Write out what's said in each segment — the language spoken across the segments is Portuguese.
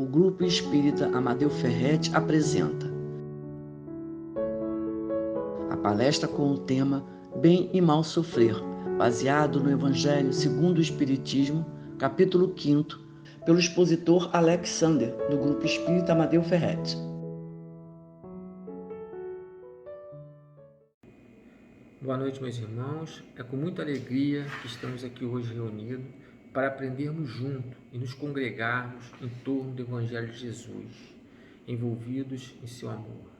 o Grupo Espírita Amadeu Ferretti apresenta a palestra com o tema Bem e Mal Sofrer, baseado no Evangelho segundo o Espiritismo, capítulo 5º, pelo expositor Alexander, do Grupo Espírita Amadeu Ferretti. Boa noite, meus irmãos. É com muita alegria que estamos aqui hoje reunidos para aprendermos juntos e nos congregarmos em torno do Evangelho de Jesus, envolvidos em seu amor.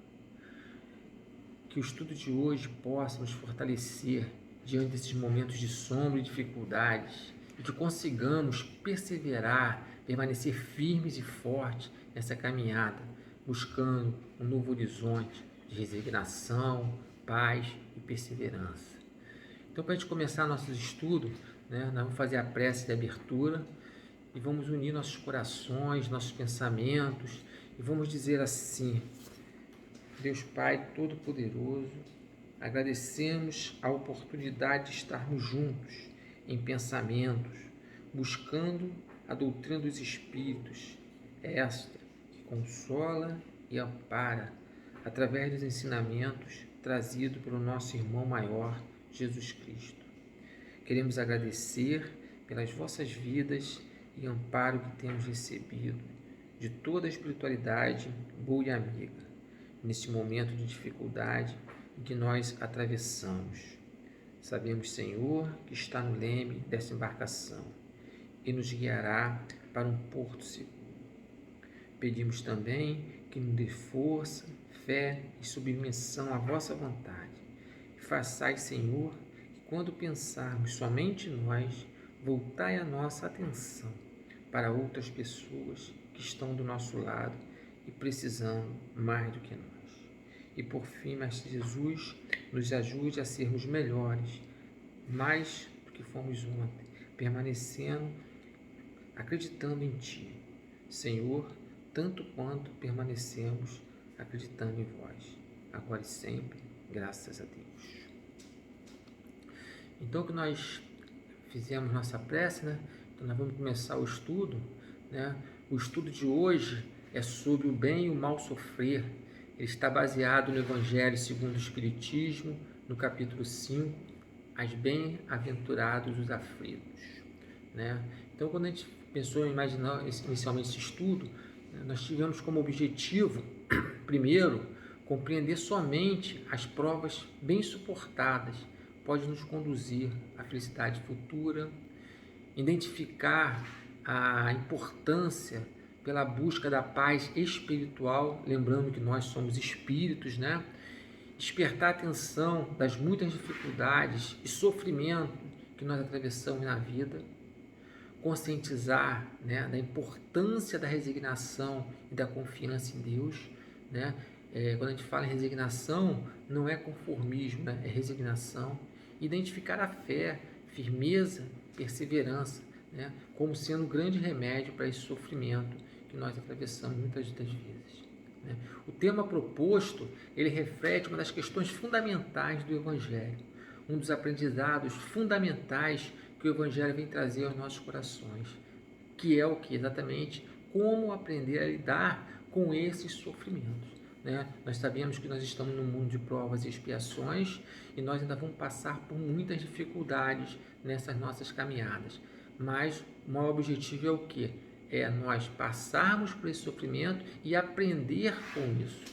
Que o estudo de hoje possa nos fortalecer diante desses momentos de sombra e dificuldades e que consigamos perseverar, permanecer firmes e fortes nessa caminhada, buscando um novo horizonte de resignação, paz e perseverança. Então, para a gente começar nossos estudos, nós vamos fazer a prece de abertura e vamos unir nossos corações, nossos pensamentos e vamos dizer assim: Deus Pai Todo-Poderoso, agradecemos a oportunidade de estarmos juntos em pensamentos, buscando a doutrina dos Espíritos, esta que consola e ampara através dos ensinamentos trazidos pelo nosso irmão maior, Jesus Cristo. Queremos agradecer pelas vossas vidas e amparo que temos recebido de toda a espiritualidade boa e amiga, neste momento de dificuldade em que nós atravessamos. Sabemos, Senhor, que está no leme dessa embarcação e nos guiará para um porto seguro. Pedimos também que nos dê força, fé e submissão à vossa vontade. E façais, Senhor, que quando pensarmos somente em nós, voltai a nossa atenção para outras pessoas que estão do nosso lado e precisando mais do que nós. E por fim, Mestre Jesus, nos ajude a sermos melhores, mais do que fomos ontem, permanecendo, acreditando em Ti, Senhor, tanto quanto permanecemos acreditando em Vós, agora e sempre, graças a Deus. Então, que nós fizemos nossa prece, Então nós vamos começar o estudo, O estudo de hoje é sobre o bem e o mal sofrer. Ele está baseado no Evangelho segundo o Espiritismo, no capítulo 5, as bem-aventurados os aflitos. Então, quando a gente pensou em imaginar inicialmente esse estudo, nós tivemos como objetivo, primeiro, compreender somente as provas bem suportadas pode nos conduzir à felicidade futura, identificar a importância pela busca da paz espiritual, lembrando que nós somos espíritos, despertar a atenção das muitas dificuldades e sofrimento que nós atravessamos na vida, conscientizar da importância da resignação e da confiança em Deus. Quando a gente fala em resignação, não é conformismo, é resignação. Identificar a fé, firmeza, perseverança, como sendo um grande remédio para esse sofrimento que nós atravessamos muitas das vezes. O tema proposto, ele reflete uma das questões fundamentais do Evangelho, um dos aprendizados fundamentais que o Evangelho vem trazer aos nossos corações, que é o que? Exatamente como aprender a lidar com esses sofrimentos. Nós sabemos que nós estamos num mundo de provas e expiações e nós ainda vamos passar por muitas dificuldades nessas nossas caminhadas, mas o maior objetivo é o quê? É nós passarmos por esse sofrimento e aprender com isso,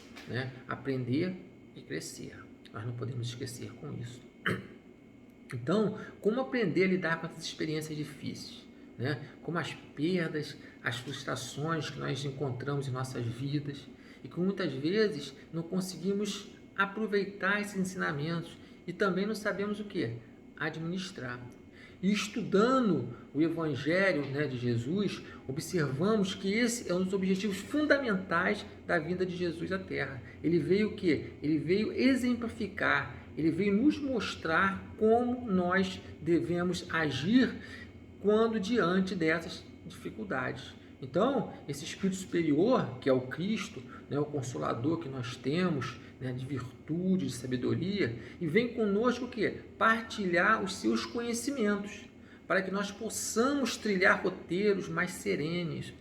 aprender e crescer. Nós não podemos esquecer com isso. Então, como aprender a lidar com essas experiências difíceis? Como as perdas, as frustrações que nós encontramos em nossas vidas e que muitas vezes não conseguimos aproveitar esses ensinamentos e também não sabemos o que? Administrar. E estudando o Evangelho de Jesus, observamos que esse é um dos objetivos fundamentais da vinda de Jesus à Terra. Ele veio o quê? Ele veio exemplificar, ele veio nos mostrar como nós devemos agir quando diante dessas dificuldades. Então, esse Espírito Superior, que é o Cristo, o Consolador que nós temos, de virtude, de sabedoria, e vem conosco o quê? Partilhar os seus conhecimentos, para que nós possamos trilhar roteiros mais serenos,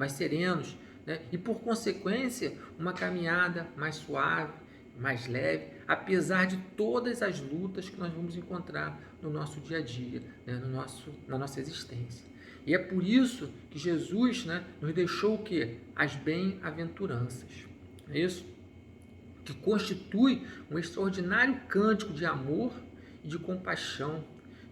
né? E por consequência, uma caminhada mais suave, mais leve, apesar de todas as lutas que nós vamos encontrar no nosso dia a dia, né? Na nossa existência. E é por isso que Jesus, né, nos deixou o quê? As bem-aventuranças. É isso? Que constitui um extraordinário cântico de amor e de compaixão,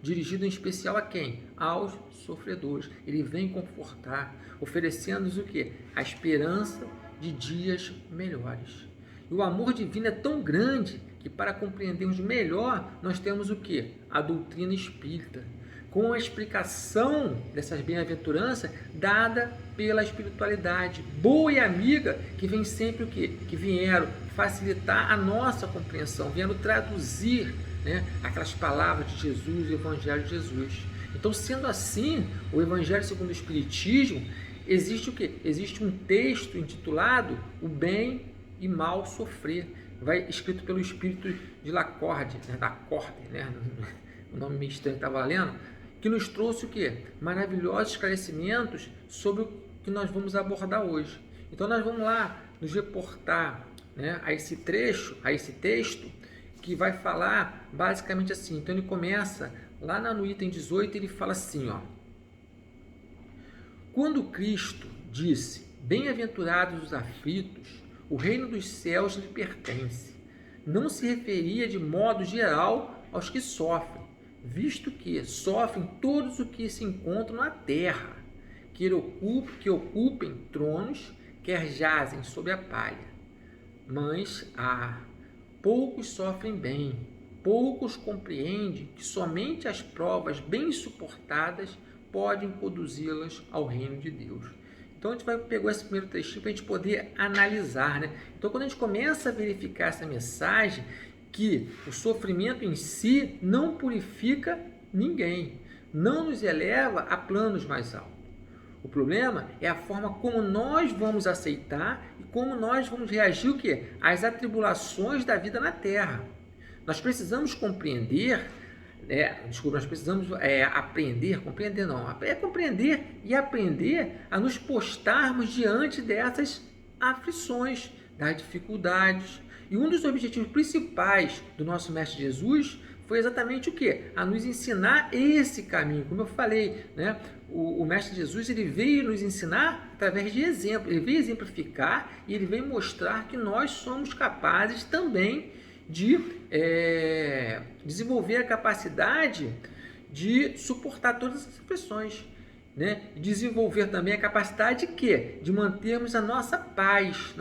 dirigido em especial a quem? Aos sofredores. Ele vem confortar, oferecendo-nos o quê? A esperança de dias melhores. E o amor divino é tão grande que, para compreendermos melhor, nós temos o quê? A doutrina espírita, com a explicação dessas bem-aventuranças dada pela espiritualidade boa e amiga, que vem sempre o quê? Que vieram facilitar a nossa compreensão, vieram traduzir, né, aquelas palavras de Jesus, o Evangelho de Jesus. Então, sendo assim, o Evangelho segundo o Espiritismo, existe o quê? Existe um texto intitulado O Bem e Mal Sofrer, escrito pelo espírito de Lacordaire, né? O nome meio estranho que estava lendo, que nos trouxe o quê? Maravilhosos esclarecimentos sobre o que nós vamos abordar hoje. Então nós vamos lá nos reportar, né, a esse trecho, a esse texto, que vai falar basicamente assim. Então ele começa lá no item 18, ele fala assim, ó: quando Cristo disse, bem-aventurados os aflitos, o reino dos céus lhe pertence, não se referia de modo geral aos que sofrem, visto que sofrem todos os que se encontram na terra, que ocupem tronos, quer jazem sobre a palha. Mas, poucos sofrem bem, poucos compreendem que somente as provas bem suportadas podem conduzi-las ao reino de Deus. Então a gente vai pegar esse primeiro trechinho para a gente poder analisar, né? Então quando a gente começa a verificar essa mensagem, que o sofrimento em si não purifica ninguém, não nos eleva a planos mais altos. O problema é a forma como nós vamos aceitar e como nós vamos reagir o quê? Às atribulações da vida na Terra. Nós precisamos compreender, nós precisamos compreender e aprender a nos postarmos diante dessas aflições, das dificuldades. E um dos objetivos principais do nosso Mestre Jesus foi exatamente o quê? A nos ensinar esse caminho. Como eu falei, né? O Mestre Jesus, ele veio nos ensinar através de exemplo. Ele veio exemplificar e ele veio mostrar que nós somos capazes também de desenvolver a capacidade de suportar todas as pressões, né? Desenvolver também a capacidade de quê? De mantermos a nossa paz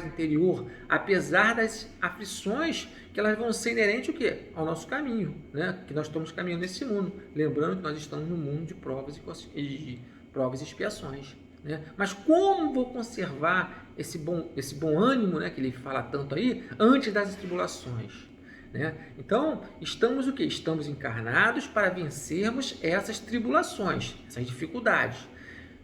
interior, apesar das aflições que elas vão ser inerentes o quê? Ao nosso caminho, né? Que nós estamos caminhando nesse mundo, lembrando que nós estamos no mundo de provas e expiações, né? Mas como vou conservar esse bom ânimo, né, que ele fala tanto aí, antes das tribulações, né? Então, estamos o quê? Estamos encarnados para vencermos essas tribulações, essas dificuldades.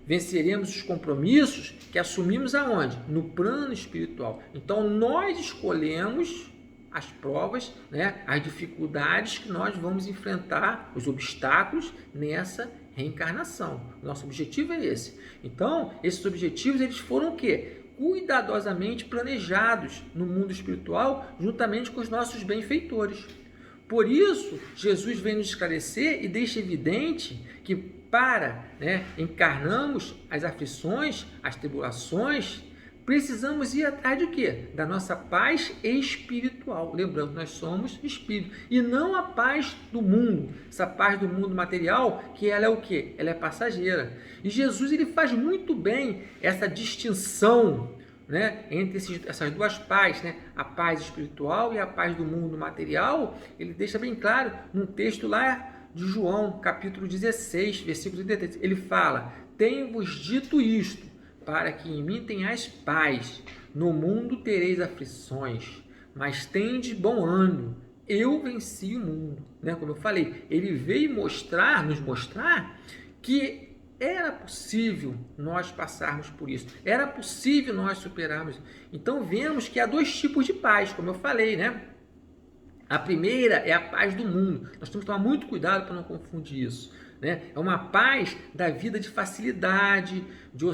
Venceremos os compromissos que assumimos aonde? No plano espiritual. Então, nós escolhemos as provas, né, as dificuldades que nós vamos enfrentar, os obstáculos nessa reencarnação. Nosso objetivo é esse. Então, esses objetivos, eles foram o quê? Cuidadosamente planejados no mundo espiritual, juntamente com os nossos benfeitores. Por isso, Jesus vem nos esclarecer e deixa evidente que para, encarnarmos as aflições, as tribulações, precisamos ir atrás de quê? Da nossa paz espiritual. Lembrando, nós somos espírito. E não a paz do mundo. Essa paz do mundo material, que ela é o quê? Ela é passageira. E Jesus, ele faz muito bem essa distinção, né, entre essas duas pazes, né? A paz espiritual e a paz do mundo material. Ele deixa bem claro num texto lá de João, capítulo 16, versículo 33. Ele fala: tenho-vos dito isto, para que em mim tenhais paz. No mundo tereis aflições, mas tendes bom ânimo. Eu venci o mundo. Né? Como eu falei, ele veio nos mostrar que era possível nós passarmos por isso. Era possível nós superarmos. Então vemos que há dois tipos de paz, como eu falei, né? A primeira é a paz do mundo. Nós temos que tomar muito cuidado para não confundir isso. né? É uma paz da vida de facilidade, de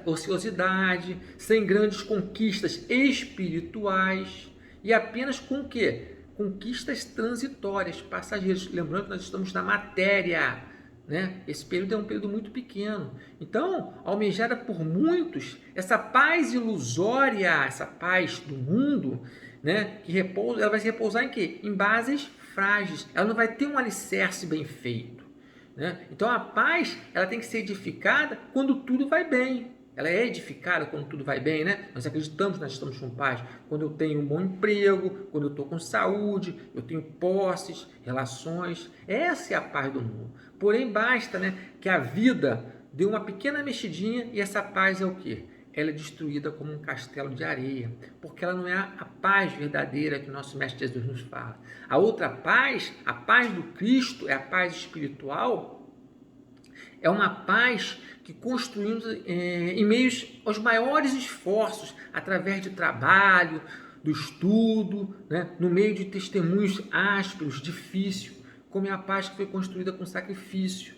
ociosidade, sem grandes conquistas espirituais e apenas com o quê? Conquistas transitórias, passageiras. Lembrando que nós estamos na matéria, né? Esse período é um período muito pequeno. Então, almejada por muitos, essa paz ilusória, essa paz do mundo, né? Que repousa, ela vai se repousar em quê? Em bases frágeis. Ela não vai ter um alicerce bem feito, né? Então, a paz, ela tem que ser edificada quando tudo vai bem. Ela é edificada quando tudo vai bem, né? Nós acreditamos que nós estamos com paz quando eu tenho um bom emprego, quando eu estou com saúde, eu tenho posses, relações. Essa é a paz do mundo. Porém, basta, né, que a vida dê uma pequena mexidinha e essa paz é o quê? Ela é destruída como um castelo de areia, porque ela não é a paz verdadeira que o nosso Mestre Jesus nos fala. A outra paz, a paz do Cristo, é a paz espiritual, é uma paz que construímos em meio aos maiores esforços, através de trabalho, do estudo, né? No meio de testemunhos ásperos, difíceis, como é a paz que foi construída com sacrifício.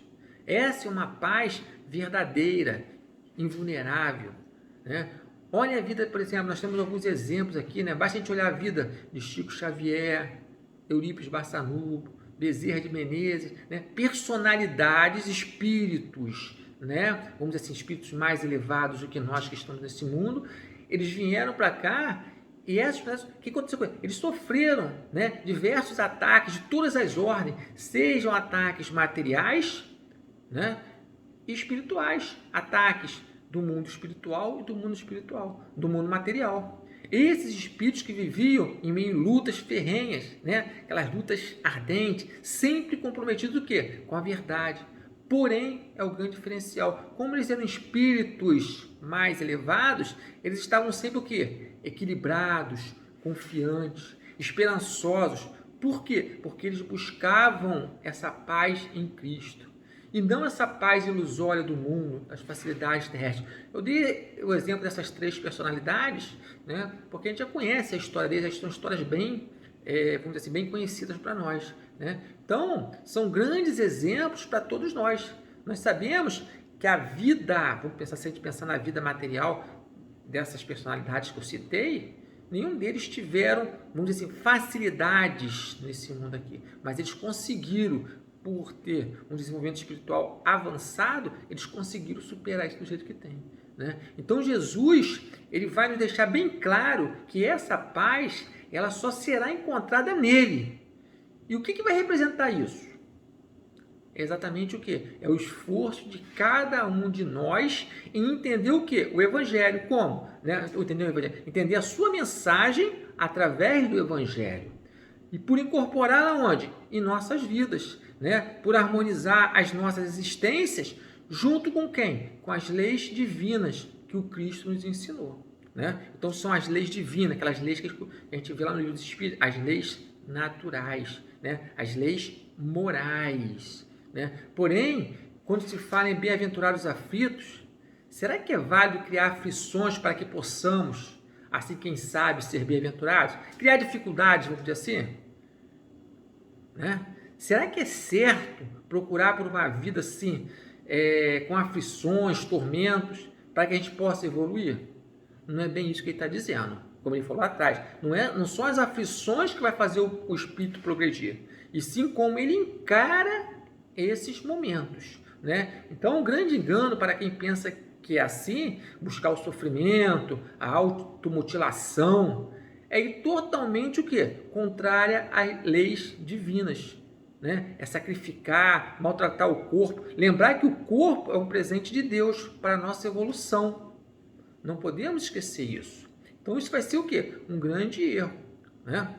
Essa é uma paz verdadeira, invulnerável, né? Olha a vida, por exemplo, nós temos alguns exemplos aqui, né? Basta a gente olhar a vida de Chico Xavier, Eurípides Barçanufo, Bezerra de Menezes, né? Personalidades, espíritos, né? Vamos dizer assim, espíritos mais elevados do que nós que estamos nesse mundo. Eles vieram para cá e essas pessoas, o que aconteceu com eles? Eles sofreram, né, diversos ataques de todas as ordens, sejam ataques materiais, né, e espirituais, ataques do mundo espiritual e do mundo material. Esses espíritos que viviam em meio a lutas ferrenhas, né, aquelas lutas ardentes, sempre comprometidos o quê? Com a verdade. Porém, é o grande diferencial. Como eles eram espíritos mais elevados, eles estavam sempre o quê? Equilibrados, confiantes, esperançosos. Por quê? Porque eles buscavam essa paz em Cristo. E não essa paz ilusória do mundo, das facilidades terrestres. Eu dei o exemplo dessas três personalidades, né, porque a gente já conhece a história deles, são histórias bem, vamos dizer assim, bem conhecidas para nós, né? Então, são grandes exemplos para todos nós. Nós sabemos que a vida, vamos pensar, se a gente pensar na vida material dessas personalidades que eu citei, nenhum deles tiveram, vamos dizer assim, facilidades nesse mundo aqui, mas eles conseguiram, por ter um desenvolvimento espiritual avançado, eles conseguiram superar isso do jeito que tem, né? Então Jesus, ele vai nos deixar bem claro que essa paz, ela só será encontrada nele. E o que vai representar isso? É exatamente o que? É o esforço de cada um de nós em entender o que? O Evangelho. Como? Né? Entender o Evangelho? Entender a sua mensagem através do Evangelho. E por incorporá-la onde? Em nossas vidas, né? Por harmonizar as nossas existências junto com quem? Com as leis divinas que o Cristo nos ensinou, né? Então são as leis divinas, aquelas leis que a gente vê lá no livro dos Espíritos, as leis naturais, né? As leis morais, né? Porém, quando se fala em bem-aventurados aflitos, será que é válido criar aflições para que possamos, assim, quem sabe, ser bem-aventurados? Criar dificuldades, vamos dizer assim? Né? Será que é certo procurar por uma vida assim, com aflições, tormentos, para que a gente possa evoluir? Não é bem isso que ele está dizendo, como ele falou lá atrás. Não são as aflições que vai fazer o espírito progredir, e sim como ele encara esses momentos, né? Então, um grande engano para quem pensa que é assim, buscar o sofrimento, a automutilação, é ir totalmente o quê? Contrária às leis divinas, né? É sacrificar, maltratar o corpo. Lembrar que o corpo é um presente de Deus para a nossa evolução. Não podemos esquecer isso. Então isso vai ser o quê? Um grande erro, né?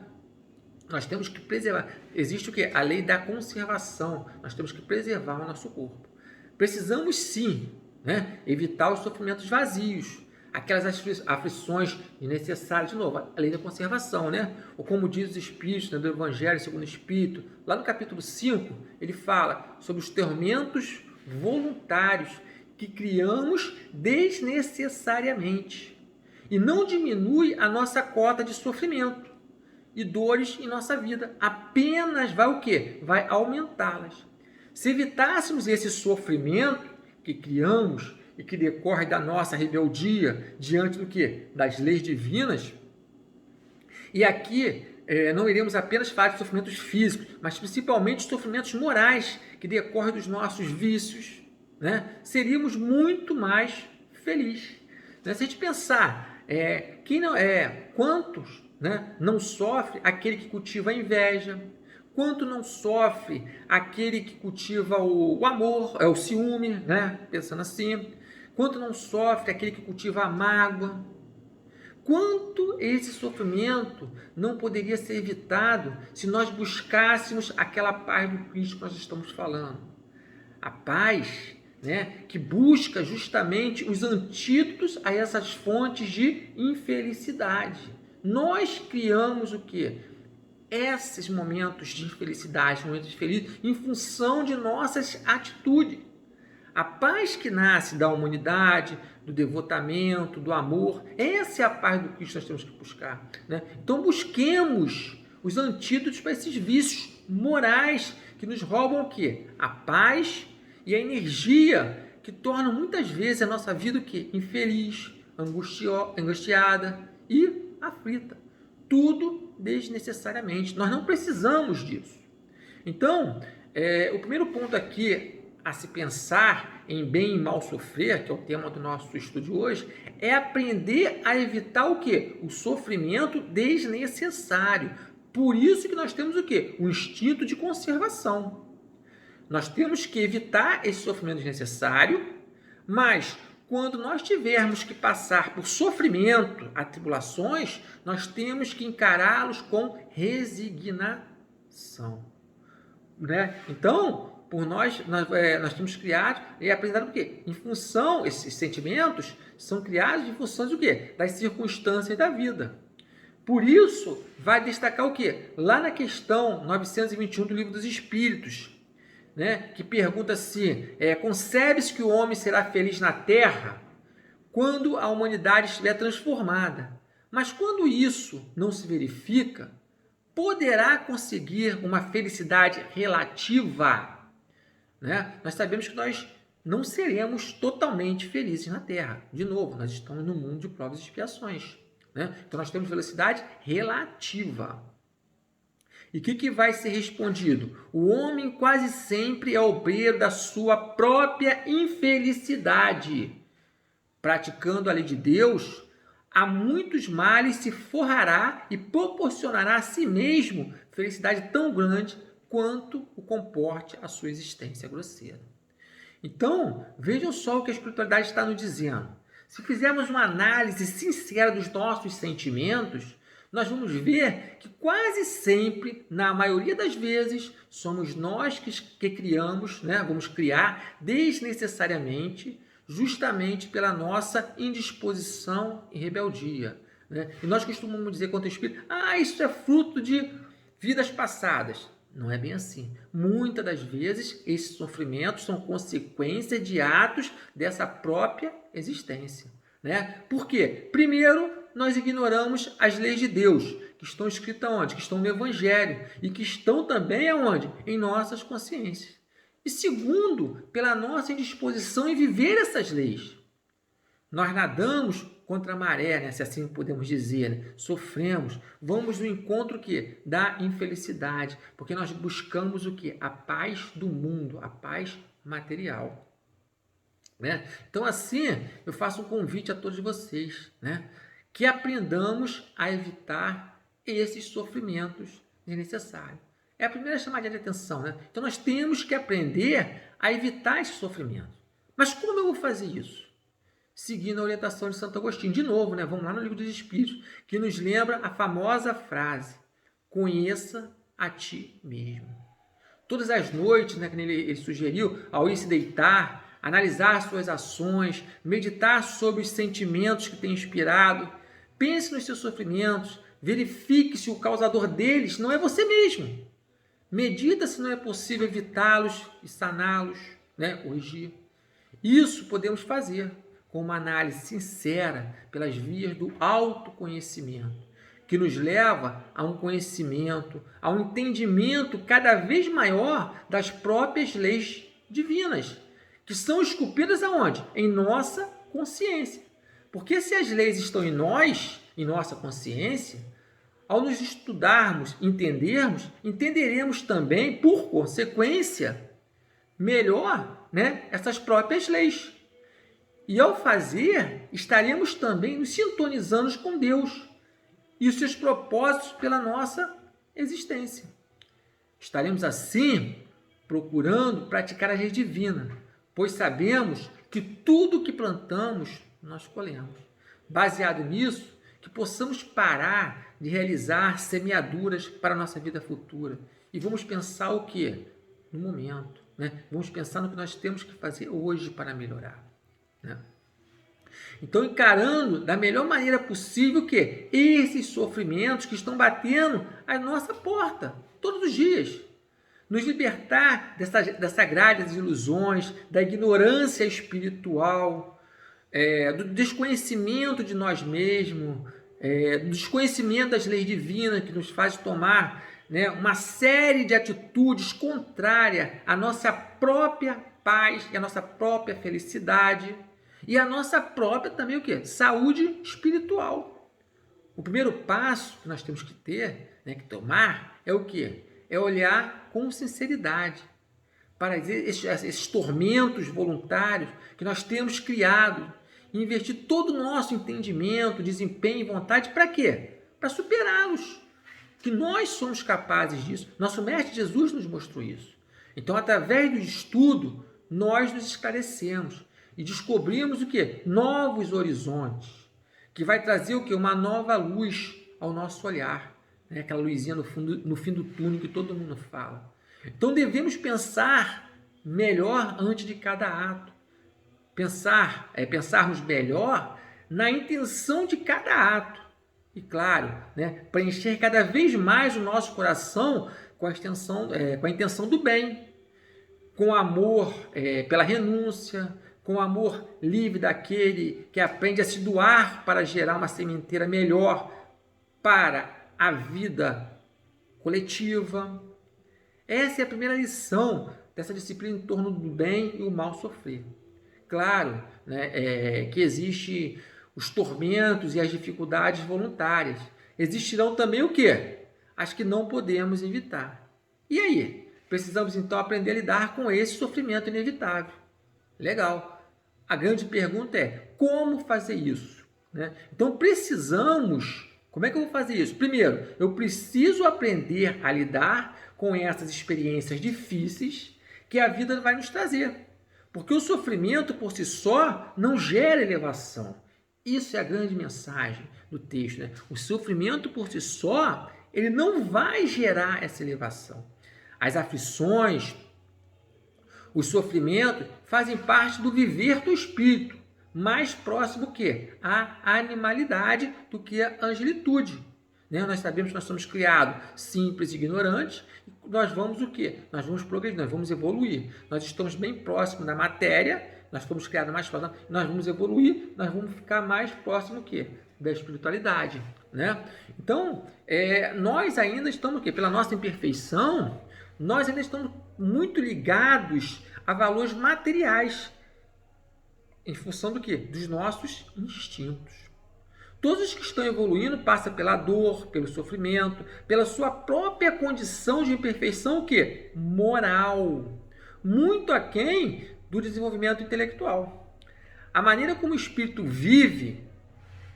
Nós temos que preservar. Existe o quê? A lei da conservação. Nós temos que preservar o nosso corpo. Precisamos sim, né, evitar os sofrimentos vazios, aquelas aflições desnecessárias. De novo, a lei da conservação, né? Ou como diz os Espíritos, né, do Evangelho segundo o Espírito, lá no capítulo 5, ele fala sobre os tormentos voluntários que criamos desnecessariamente. E não diminui a nossa cota de sofrimento e dores em nossa vida. Apenas vai o quê? Vai aumentá-las. Se evitássemos esse sofrimento que criamos e que decorre da nossa rebeldia diante do quê? Das leis divinas, e aqui não iremos apenas falar de sofrimentos físicos, mas principalmente sofrimentos morais que decorrem dos nossos vícios, né? Seríamos muito mais felizes. Né? Se a gente pensar, quantos, né, não sofre aquele que cultiva a inveja, quanto não sofre aquele que cultiva o amor, o ciúme, né? Pensando assim, quanto não sofre aquele que cultiva a mágoa. Quanto esse sofrimento não poderia ser evitado se nós buscássemos aquela paz do Cristo que nós estamos falando. A paz, né, que busca justamente os antídotos a essas fontes de infelicidade. Nós criamos o quê? Esses momentos de infelicidade, momentos felizes, em função de nossas atitudes. A paz que nasce da humanidade, do devotamento, do amor, essa é a paz do Cristo que nós temos que buscar. Né? Então busquemos os antídotos para esses vícios morais que nos roubam o quê? A paz e a energia que tornam muitas vezes a nossa vida o quê? Infeliz, angustiada e aflita. Tudo desnecessariamente. Nós não precisamos disso. Então, o primeiro ponto aqui a se pensar em bem e mal sofrer, que é o tema do nosso estudo de hoje, é aprender a evitar o quê? O sofrimento desnecessário. Por isso que nós temos o quê? O instinto de conservação. Nós temos que evitar esse sofrimento desnecessário, mas quando nós tivermos que passar por sofrimento, atribulações, nós temos que encará-los com resignação. Né? Então, por nós temos criado e apresentado o quê? Em função, esses sentimentos são criados em função do quê? Das circunstâncias da vida. Por isso, vai destacar o quê? Lá na questão 921 do Livro dos Espíritos, né? Que pergunta assim, concebe-se que o homem será feliz na Terra quando a humanidade estiver transformada. Mas quando isso não se verifica, poderá conseguir uma felicidade relativa? Né? Nós sabemos que nós não seremos totalmente felizes na Terra. De novo, nós estamos no mundo de provas e expiações. Né? Então nós temos felicidade relativa. E o que vai ser respondido? O homem quase sempre é obreiro da sua própria infelicidade. Praticando a lei de Deus, a muitos males se forrará e proporcionará a si mesmo felicidade tão grande quanto o comporte a sua existência grosseira. Então, vejam só o que a espiritualidade está nos dizendo. Se fizermos uma análise sincera dos nossos sentimentos, nós vamos ver que quase sempre, na maioria das vezes, somos nós que criamos, né? Vamos criar desnecessariamente, justamente pela nossa indisposição e rebeldia. Né? E nós costumamos dizer contra o Espírito, isso é fruto de vidas passadas. Não é bem assim. Muitas das vezes, esses sofrimentos são consequência de atos dessa própria existência. Né? Por quê? Primeiro, nós ignoramos as leis de Deus, que estão escritas onde? Que estão no Evangelho e que estão também aonde? Em nossas consciências. E segundo, pela nossa indisposição em viver essas leis. Nós nadamos contra a maré, né? Se assim podemos dizer, né? Sofremos, vamos no encontro que da infelicidade, porque nós buscamos o que? A paz do mundo, a paz material. Né? Então assim, eu faço um convite a todos vocês, né? Que aprendamos a evitar esses sofrimentos desnecessários. É a primeira chamada de atenção, né? Então nós temos que aprender a evitar esse sofrimento. Mas como eu vou fazer isso? Seguindo a orientação de Santo Agostinho. De novo, né? Vamos lá no Livro dos Espíritos, que nos lembra a famosa frase: conheça a ti mesmo. Todas as noites, né, que ele sugeriu, ao ir se deitar, analisar suas ações, meditar sobre os sentimentos que tem inspirado, pense nos seus sofrimentos, verifique se o causador deles não é você mesmo. Medita se não é possível evitá-los e saná-los, né, corrigir. Isso podemos fazer com uma análise sincera pelas vias do autoconhecimento. que nos leva a um conhecimento, a um entendimento cada vez maior das próprias leis divinas, que são esculpidas aonde? Em nossa consciência. Porque se as leis estão em nós, em nossa consciência, ao nos estudarmos, entenderemos também, por consequência, melhor, essas próprias leis. E ao fazer, estaremos também nos sintonizando com Deus e os seus propósitos pela nossa existência. Estaremos assim procurando praticar a lei divina, pois sabemos que tudo o que plantamos, nós colhemos. Baseado nisso, que possamos parar de realizar semeaduras para a nossa vida futura. E vamos pensar o quê? No momento. Vamos pensar no que nós temos que fazer hoje para melhorar. Então, encarando da melhor maneira possível que esses sofrimentos que estão batendo à nossa porta todos os dias. Nos libertar dessa grade das ilusões, da ignorância espiritual, do desconhecimento de nós mesmos, do desconhecimento das leis divinas que nos faz tomar uma série de atitudes contrárias à nossa própria paz e à nossa própria felicidade e à nossa própria também o quê? Saúde espiritual. O primeiro passo que nós temos que ter, que tomar, é o quê? É olhar com sinceridade para esses tormentos voluntários que nós temos criado e investir todo o nosso entendimento, desempenho e vontade para quê? Para superá-los. Que nós somos capazes disso. Nosso Mestre Jesus nos mostrou isso. Então, através do estudo, nós nos esclarecemos e descobrimos o quê? Novos horizontes, que vai trazer o quê? Uma nova luz ao nosso olhar. Aquela luzinha no fim do túnel que todo mundo fala. Então devemos pensar melhor antes de cada ato. Pensarmos melhor na intenção de cada ato. E claro, preencher cada vez mais o nosso coração com a intenção do bem, com amor pela renúncia, com amor livre daquele que aprende a se doar para gerar uma sementeira melhor para a vida coletiva. Essa é a primeira lição dessa disciplina em torno do bem e o mal sofrer. Claro, que existem os tormentos e as dificuldades voluntárias. Existirão também o quê? As que não podemos evitar. E aí? Precisamos então aprender a lidar com esse sofrimento inevitável. Legal. A grande pergunta é, como fazer isso? Então precisamos... Como é que eu vou fazer isso? Primeiro, eu preciso aprender a lidar com essas experiências difíceis que a vida vai nos trazer. Porque o sofrimento por si só não gera elevação. Isso é a grande mensagem do texto. O sofrimento por si só, ele não vai gerar essa elevação. As aflições, os sofrimentos fazem parte do viver do espírito. Mais próximo que a animalidade do que a angelitude. Nós sabemos que nós somos criados simples e ignorantes, e nós vamos o quê? Nós vamos progredir, nós vamos evoluir. Nós estamos bem próximos da matéria, nós fomos criados mais próximos, nós vamos evoluir, nós vamos ficar mais próximo o quê? Da espiritualidade. Então, nós ainda estamos o quê? Pela nossa imperfeição, nós ainda estamos muito ligados a valores materiais, em função do quê? Dos nossos instintos. Todos os que estão evoluindo passam pela dor, pelo sofrimento, pela sua própria condição de imperfeição, o quê? Moral. Muito aquém do desenvolvimento intelectual. A maneira como o espírito vive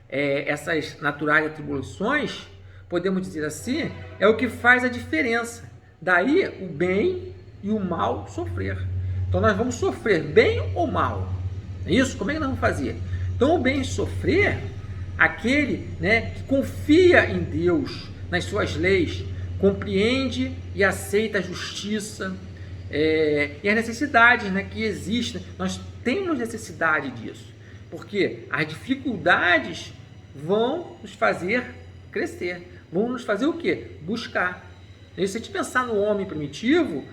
essas naturais atribulações, podemos dizer assim, é o que faz a diferença. Daí o bem e o mal sofrer. Então nós vamos sofrer bem ou mal? É isso? Como é que nós vamos fazer? Então, o bem sofrer, aquele que confia em Deus, nas suas leis, compreende e aceita a justiça e as necessidades que existem. Nós temos necessidade disso, porque as dificuldades vão nos fazer crescer, vão nos fazer o quê? Buscar. E se a gente pensar no homem primitivo,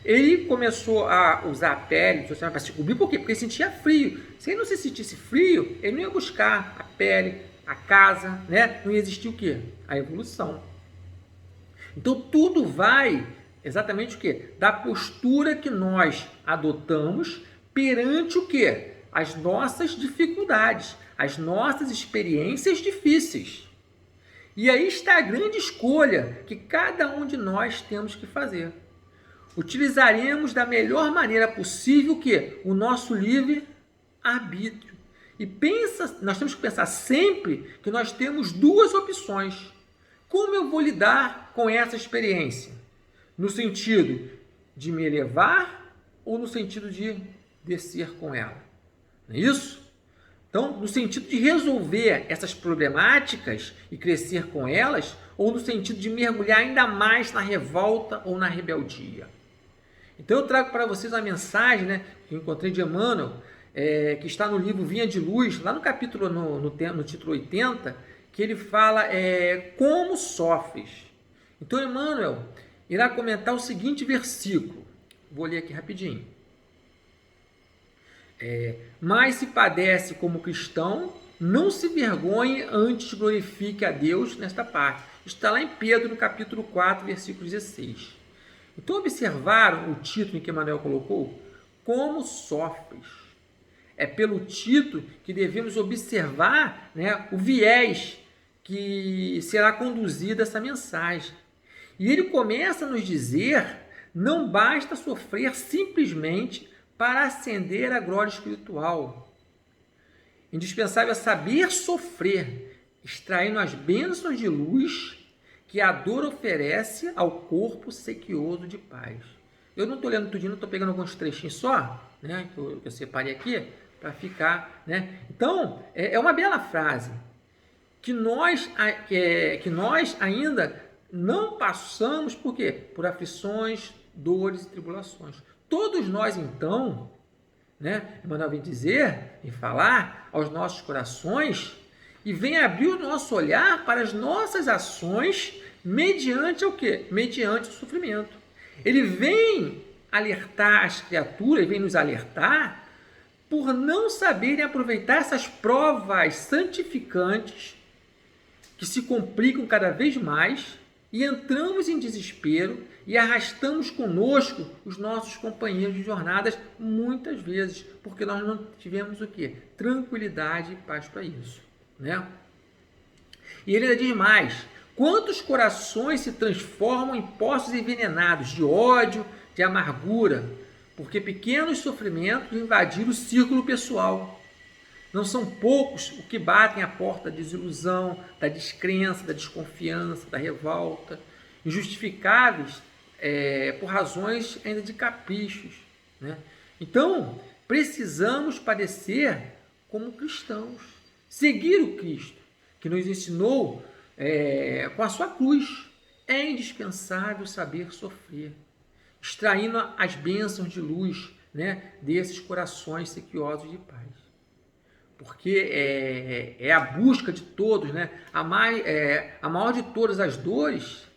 ele começou a usar a pele para se cobrir, por quê? Porque ele sentia frio. Se ele não se sentisse frio, ele não ia buscar a pele a casa, né? Não ia existir o quê? A evolução. Então tudo vai exatamente o quê? Da postura que nós adotamos perante o quê? As nossas dificuldades, as nossas experiências difíceis. E aí está a grande escolha que cada um de nós temos que fazer. Utilizaremos da melhor maneira possível o quê? O nosso livre-arbítrio. E nós temos que pensar sempre que nós temos duas opções. Como eu vou lidar com essa experiência? No sentido de me elevar ou no sentido de descer com ela? Não é isso? Então, no sentido de resolver essas problemáticas e crescer com elas, ou no sentido de mergulhar ainda mais na revolta ou na rebeldia? Então, eu trago para vocês uma mensagem, né, que eu encontrei de Emmanuel, que está no livro Vinha de Luz, lá no capítulo, no título 80, que ele fala como sofres. Então, Emmanuel irá comentar o seguinte versículo. Vou ler aqui rapidinho. Mas se padece como cristão, não se vergonhe, antes glorifique a Deus nesta parte. Está lá em Pedro, no capítulo 4, versículo 16. Então, observaram o título em que Emmanuel colocou? Como sofres. É pelo título que devemos observar, né, o viés que será conduzida essa mensagem. E ele começa a nos dizer: não basta sofrer simplesmente para ascender à glória espiritual. Indispensável é saber sofrer, extraindo as bênçãos de luz que a dor oferece ao corpo sequioso de paz. Eu não estou lendo tudinho, estou pegando alguns trechinhos só, né, que eu separei aqui, para ficar, né? Então, é uma bela frase, que nós ainda não passamos, por quê? Por aflições, dores e tribulações. Todos nós, então, né, Emmanuel vem dizer, vem falar aos nossos corações e vem abrir o nosso olhar para as nossas ações mediante o quê? Mediante o sofrimento. Ele vem alertar as criaturas, vem nos alertar por não saberem aproveitar essas provas santificantes que se complicam cada vez mais e entramos em desespero e arrastamos conosco os nossos companheiros de jornadas muitas vezes, porque nós não tivemos o quê? Tranquilidade e paz para isso, né? E ele ainda diz mais: quantos corações se transformam em poços envenenados de ódio, de amargura, porque pequenos sofrimentos invadiram o círculo pessoal. Não são poucos os que batem a porta da desilusão, da descrença, da desconfiança, da revolta, injustificáveis por razões ainda de caprichos, né? Então, precisamos padecer como cristãos, seguir o Cristo, que nos ensinou com a sua cruz. É indispensável saber sofrer, extraindo as bênçãos de luz, né, desses corações sequiosos de paz. Porque é a busca de todos, né? A maior de todas as dores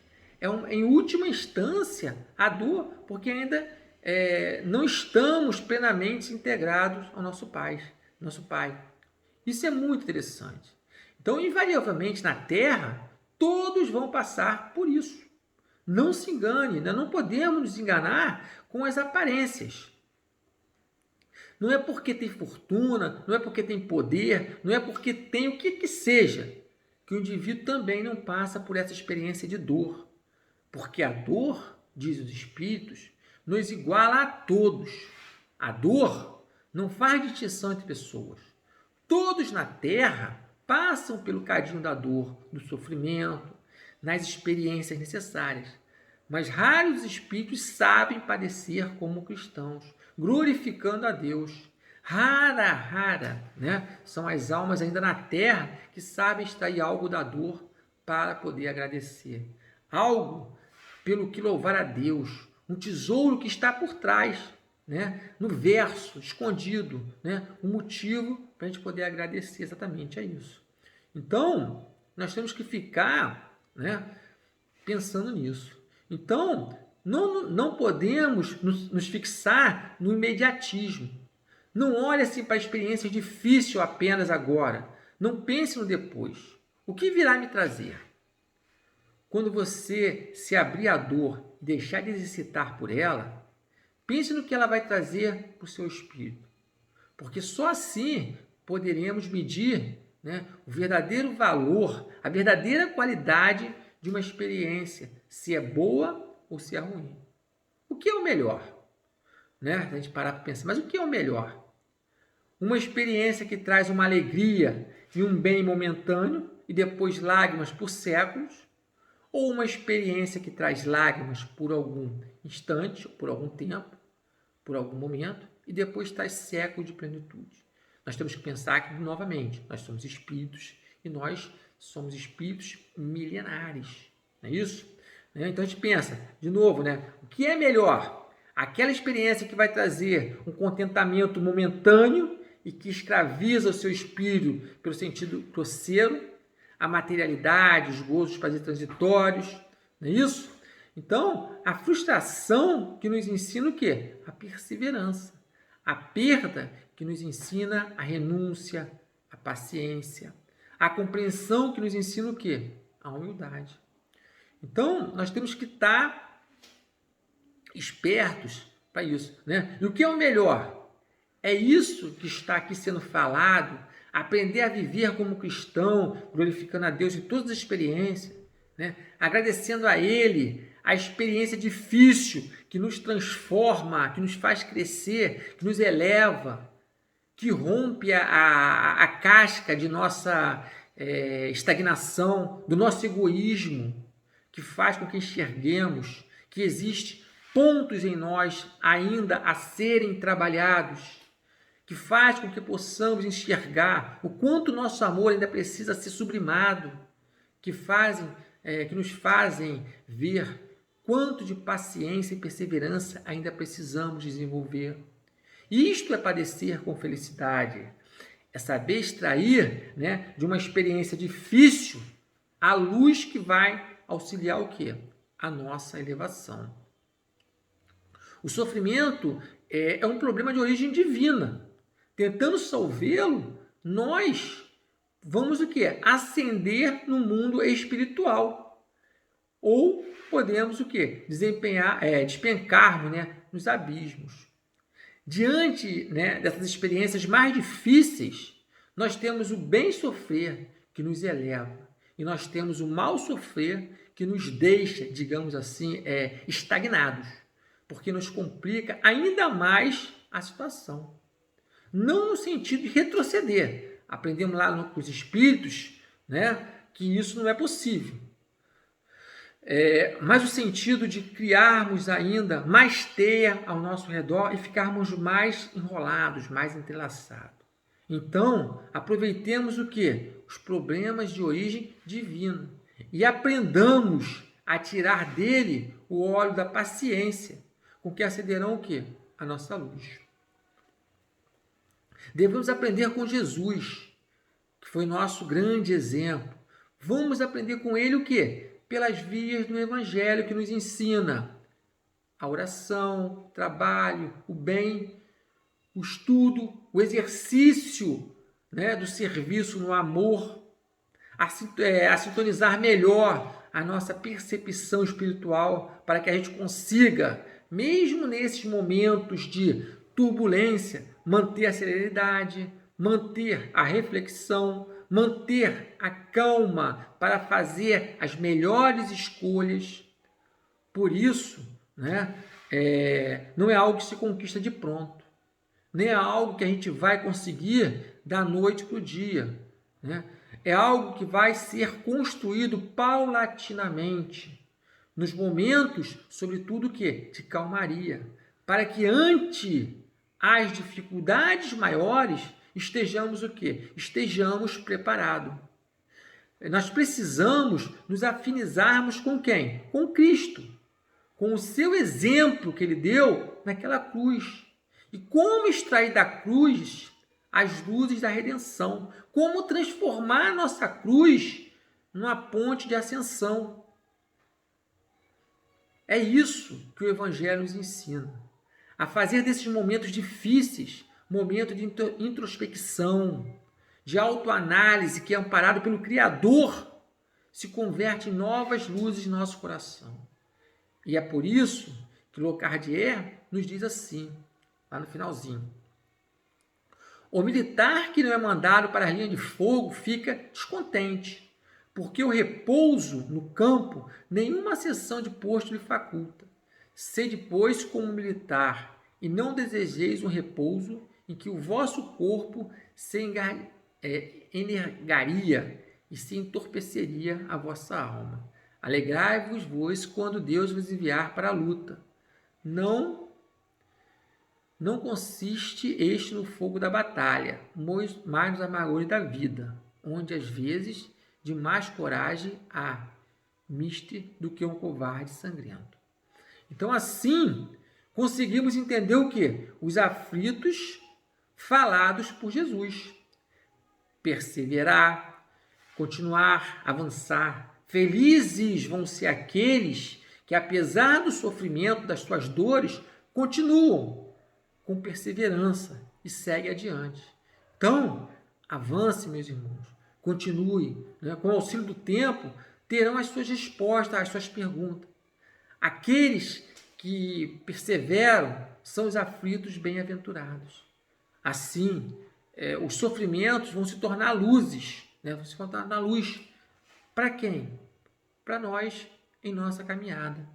em última instância, a dor, porque ainda não estamos plenamente integrados ao nosso Pai. Isso é muito interessante. Então, invariavelmente, na Terra, todos vão passar por isso. Não se engane, né? Não podemos nos enganar com as aparências. Não é porque tem fortuna, não é porque tem poder, não é porque tem o que seja, que o indivíduo também não passa por essa experiência de dor. Porque a dor, diz os Espíritos, nos iguala a todos. A dor não faz distinção entre pessoas. Todos na Terra passam pelo cadinho da dor, do sofrimento, nas experiências necessárias. Mas raros espíritos sabem padecer como cristãos, glorificando a Deus. Rara, né? São as almas ainda na terra que sabem extrair algo da dor para poder agradecer. Algo pelo que louvar a Deus, um tesouro que está por trás, né? No verso, escondido, né? Um motivo para a gente poder agradecer exatamente a isso. Então, nós temos que ficar, né, pensando nisso. Então, não podemos nos fixar no imediatismo. Não olhe assim para a experiência difícil apenas agora. Não pense no depois. O que virá me trazer? Quando você se abrir à dor e deixar de exercitar por ela, pense no que ela vai trazer para o seu espírito. Porque só assim poderemos medir, né, o verdadeiro valor, a verdadeira qualidade de uma experiência, se é boa ou se é ruim. O que é o melhor? Né? A gente parar para pensar, mas o que é o melhor? Uma experiência que traz uma alegria e um bem momentâneo e depois lágrimas por séculos, ou uma experiência que traz lágrimas por algum instante, por algum tempo, por algum momento, e depois traz séculos de plenitude. Nós temos que pensar que, novamente, nós somos espíritos e nós somos espíritos milenares, não é isso? Então a gente pensa, de novo, né? O que é melhor? Aquela experiência que vai trazer um contentamento momentâneo e que escraviza o seu espírito pelo sentido grosseiro, a materialidade, os gozos, os prazeres transitórios, não é isso? Então, a frustração que nos ensina o quê? A perseverança. A perda que nos ensina a renúncia, a paciência. A compreensão que nos ensina o quê? A humildade. Então, nós temos que estar espertos para isso, né? E o que é o melhor? É isso que está aqui sendo falado, aprender a viver como cristão, glorificando a Deus em todas as experiências, né? Agradecendo a Ele a experiência difícil que nos transforma, que nos faz crescer, que nos eleva, que rompe a casca de nossa estagnação, do nosso egoísmo, que faz com que enxerguemos que existem pontos em nós ainda a serem trabalhados, que faz com que possamos enxergar o quanto nosso amor ainda precisa ser sublimado, que nos fazem ver quanto de paciência e perseverança ainda precisamos desenvolver. Isto é padecer com felicidade, é saber extrair, né, de uma experiência difícil a luz que vai auxiliar o quê? A nossa elevação. O sofrimento é um problema de origem divina. Tentando solvê-lo, nós vamos o quê? Ascender no mundo espiritual. Ou podemos o quê? Despencarmos, né, nos abismos. Diante, né, dessas experiências mais difíceis, nós temos o bem sofrer que nos eleva. E nós temos o mal sofrer que nos deixa, digamos assim, estagnados. Porque nos complica ainda mais a situação. Não no sentido de retroceder. Aprendemos lá com os espíritos, né, que isso não é possível. Mas o sentido de criarmos ainda mais teia ao nosso redor e ficarmos mais enrolados, mais entrelaçados. Então, aproveitemos o quê? Os problemas de origem divina e aprendamos a tirar dele o óleo da paciência, com que acederão o quê? A nossa luz. Devemos aprender com Jesus, que foi nosso grande exemplo. Vamos aprender com ele o quê? Pelas vias do Evangelho que nos ensina a oração, o trabalho, o bem, o estudo, o exercício, né, do serviço no amor, a sintonizar melhor a nossa percepção espiritual para que a gente consiga, mesmo nesses momentos de turbulência, manter a serenidade, manter a reflexão, manter a calma para fazer as melhores escolhas. Por isso, né, não é algo que se conquista de pronto, nem é algo que a gente vai conseguir da noite para o dia, né? É algo que vai ser construído paulatinamente, nos momentos, sobretudo, de calmaria, para que ante as dificuldades maiores estejamos Estejamos preparados. Nós precisamos nos afinizarmos com quem? Com Cristo, com o seu exemplo que ele deu naquela cruz. E como extrair da cruz as luzes da redenção? Como transformar a nossa cruz numa ponte de ascensão? É isso que o Evangelho nos ensina. A fazer desses momentos difíceis, momento de introspecção, de autoanálise que é amparado pelo Criador, se converte em novas luzes em nosso coração. E é por isso que Locardie nos diz assim, lá no finalzinho: o militar que não é mandado para a linha de fogo fica descontente, porque o repouso no campo nenhuma seção de posto lhe faculta. Sede, pois, como militar, e não desejeis um repouso em que o vosso corpo se energaria e se entorpeceria a vossa alma. Alegrai-vos, pois, quando Deus vos enviar para a luta. Não consiste este no fogo da batalha, mas nos amargores da vida, onde às vezes de mais coragem há mister do que um covarde sangrento. Então, assim, conseguimos entender o quê? Os aflitos falados por Jesus. Perseverar, continuar, avançar. Felizes vão ser aqueles que, apesar do sofrimento, das suas dores, continuam com perseverança e seguem adiante. Então, avance, meus irmãos. Continue. Com o auxílio do tempo, terão as suas respostas às suas perguntas. Aqueles que perseveram são os aflitos bem-aventurados. Assim, os sofrimentos vão se tornar luzes, vão se tornar na luz. Para quem? Para nós, em nossa caminhada.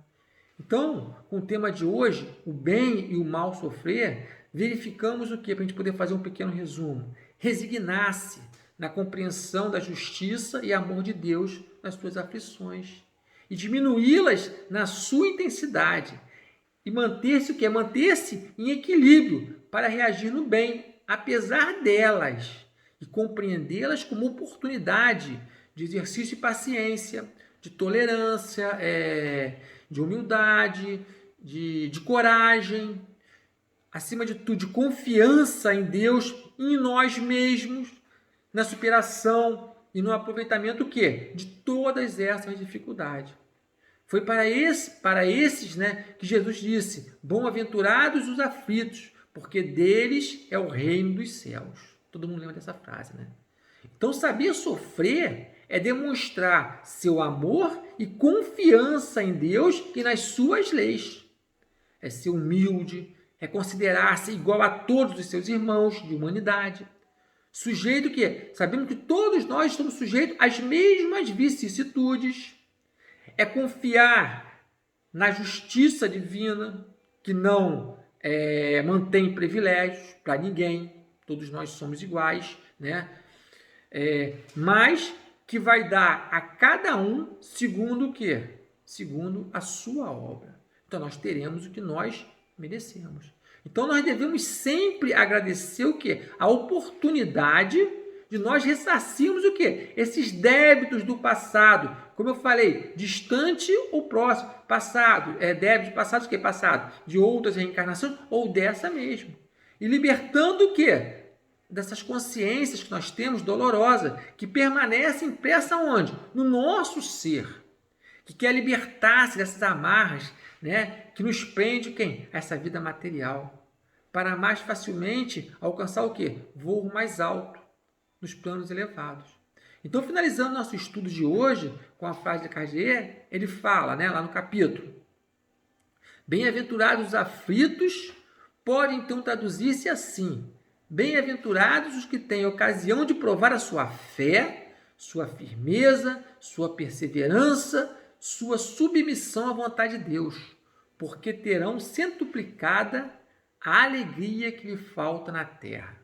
Então, com o tema de hoje, o bem e o mal sofrer, verificamos o que? Para a gente poder fazer um pequeno resumo. Resignar-se na compreensão da justiça e amor de Deus nas suas aflições. E diminuí-las na sua intensidade. E manter-se o quê? Manter-se em equilíbrio para reagir no bem, apesar delas. E compreendê-las como oportunidade de exercício de paciência, de tolerância, de humildade, de coragem, acima de tudo, de confiança em Deus e em nós mesmos, na superação e no aproveitamento o quê? De todas essas dificuldades. Foi para esses que Jesus disse: bem-aventurados os aflitos, porque deles é o reino dos céus. Todo mundo lembra dessa frase, né? Então, saber sofrer é demonstrar seu amor e confiança em Deus e nas suas leis. É ser humilde, é considerar-se igual a todos os seus irmãos de humanidade. Sujeito que, sabemos que todos nós estamos sujeitos às mesmas vicissitudes. É confiar na justiça divina, que não mantém privilégios para ninguém. Todos nós somos iguais, mas que vai dar a cada um segundo o quê? Segundo a sua obra. Então, nós teremos o que nós merecemos. Então, nós devemos sempre agradecer o quê? A oportunidade de nós ressarcirmos o quê? Esses débitos do passado. Como eu falei, distante ou próximo. Passado, débito passado, o quê? Passado de outras reencarnações ou dessa mesmo. E libertando o quê? Dessas consciências que nós temos dolorosa, que permanecem impressa onde? No nosso ser, que quer libertar-se dessas amarras, que nos prende quem? Essa vida material, para mais facilmente alcançar o quê? Voo mais alto, nos planos elevados. Então, finalizando nosso estudo de hoje, com a frase de Locardie, ele fala, lá no capítulo: bem-aventurados os aflitos, pode então traduzir-se assim: bem-aventurados os que têm ocasião de provar a sua fé, sua firmeza, sua perseverança, sua submissão à vontade de Deus, porque terão centuplicada a alegria que lhe falta na terra,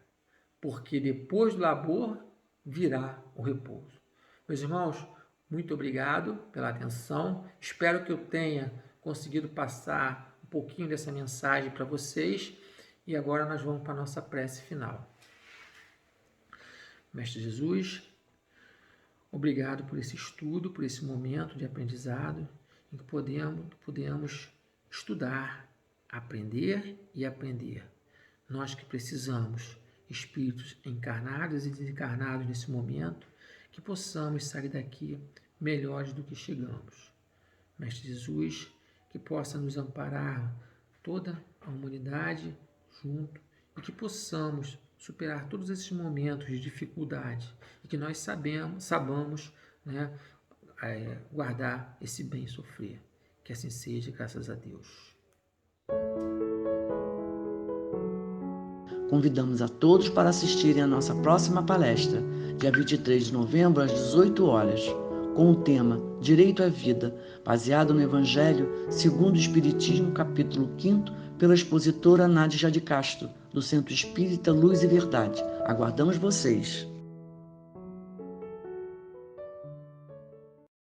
porque depois do labor virá o repouso. Meus irmãos, muito obrigado pela atenção. Espero que eu tenha conseguido passar um pouquinho dessa mensagem para vocês. E agora nós vamos para a nossa prece final. Mestre Jesus, obrigado por esse estudo, por esse momento de aprendizado, em que podemos estudar, aprender e aprender. Nós que precisamos, espíritos encarnados e desencarnados nesse momento, que possamos sair daqui melhores do que chegamos. Mestre Jesus, que possa nos amparar toda a humanidade junto e que possamos superar todos esses momentos de dificuldade e que nós sabamos, né, guardar esse bem sofrer. Que assim seja, graças a Deus. Convidamos a todos para assistirem à nossa próxima palestra, dia 23 de novembro, às 18 horas, com o tema Direito à Vida, baseado no Evangelho segundo o Espiritismo, capítulo 5º, pela expositora Nádia de Castro, do Centro Espírita Luz e Verdade. Aguardamos vocês!